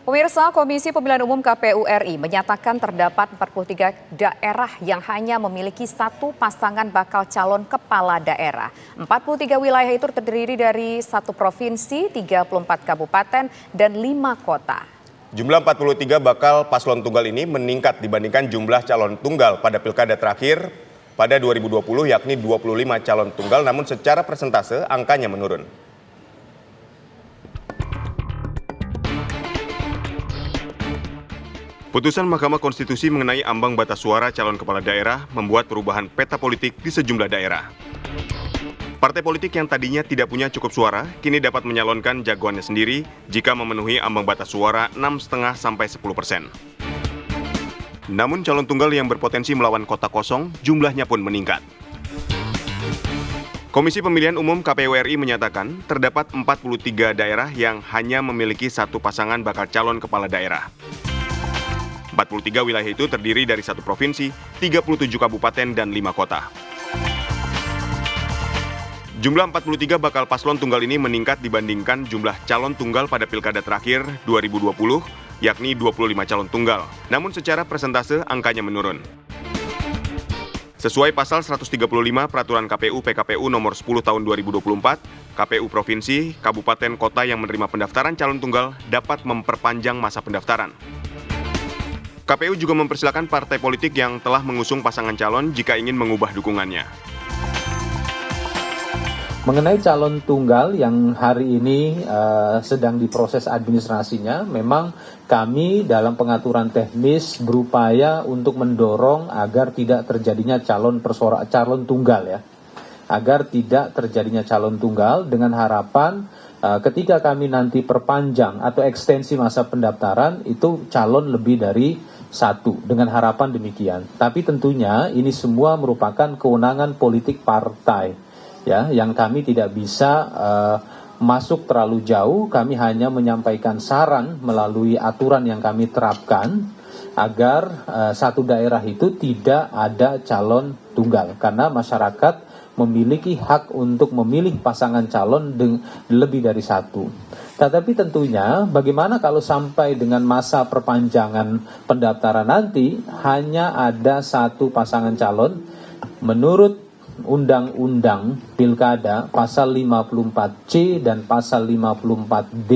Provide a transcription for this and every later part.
Pemirsa, Komisi Pemilihan Umum KPU RI menyatakan terdapat 43 daerah yang hanya memiliki satu pasangan bakal calon kepala daerah. 43 wilayah itu terdiri dari 1 provinsi, 34 kabupaten, dan 5 kota. Jumlah 43 bakal paslon tunggal ini meningkat dibandingkan jumlah calon tunggal pada pilkada terakhir pada 2020 yakni 25 calon tunggal, namun secara persentase angkanya menurun. Putusan Mahkamah Konstitusi mengenai ambang batas suara calon kepala daerah membuat perubahan peta politik di sejumlah daerah. Partai politik yang tadinya tidak punya cukup suara, kini dapat menyalonkan jagoannya sendiri jika memenuhi ambang batas suara 6,5–10%. Namun calon tunggal yang berpotensi melawan kota kosong, jumlahnya pun meningkat. Komisi Pemilihan Umum KPU RI menyatakan terdapat 43 daerah yang hanya memiliki satu pasangan bakal calon kepala daerah. 43 wilayah itu terdiri dari 1 provinsi, 37 kabupaten, dan 5 kota. Jumlah 43 bakal paslon tunggal ini meningkat dibandingkan jumlah calon tunggal pada pilkada terakhir 2020, yakni 25 calon tunggal. Namun secara persentase angkanya menurun. Sesuai pasal 135 Peraturan KPU PKPU nomor 10 tahun 2024, KPU provinsi, kabupaten, kota yang menerima pendaftaran calon tunggal dapat memperpanjang masa pendaftaran. KPU juga mempersilakan partai politik yang telah mengusung pasangan calon jika ingin mengubah dukungannya. Mengenai calon tunggal yang hari ini sedang diproses administrasinya, memang kami dalam pengaturan teknis berupaya untuk mendorong agar tidak terjadinya calon tunggal ya. Agar tidak terjadinya calon tunggal dengan harapan ketika kami nanti perpanjang atau ekstensi masa pendaftaran itu calon lebih dari 1 dengan harapan demikian. Tapi tentunya ini semua merupakan kewenangan politik partai ya, yang kami tidak bisa masuk terlalu jauh. Kami hanya menyampaikan saran melalui aturan yang kami terapkan agar satu daerah itu tidak ada calon tunggal karena masyarakat memiliki hak untuk memilih pasangan calon lebih dari 1. Tetapi tentunya bagaimana kalau sampai dengan masa perpanjangan pendaftaran nanti hanya ada 1 pasangan calon menurut Undang-Undang Pilkada pasal 54C dan pasal 54D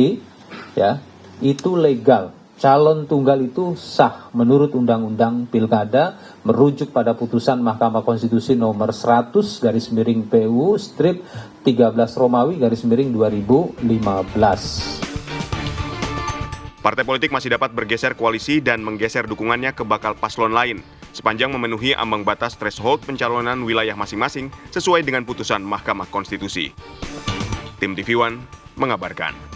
ya, itu legal. Calon tunggal itu sah menurut Undang-Undang Pilkada merujuk pada putusan Mahkamah Konstitusi nomor 100/PU strip 13 Romawi /2015. Partai politik masih dapat bergeser koalisi dan menggeser dukungannya ke bakal paslon lain sepanjang memenuhi ambang batas threshold pencalonan wilayah masing-masing sesuai dengan putusan Mahkamah Konstitusi. Tim TV One mengabarkan.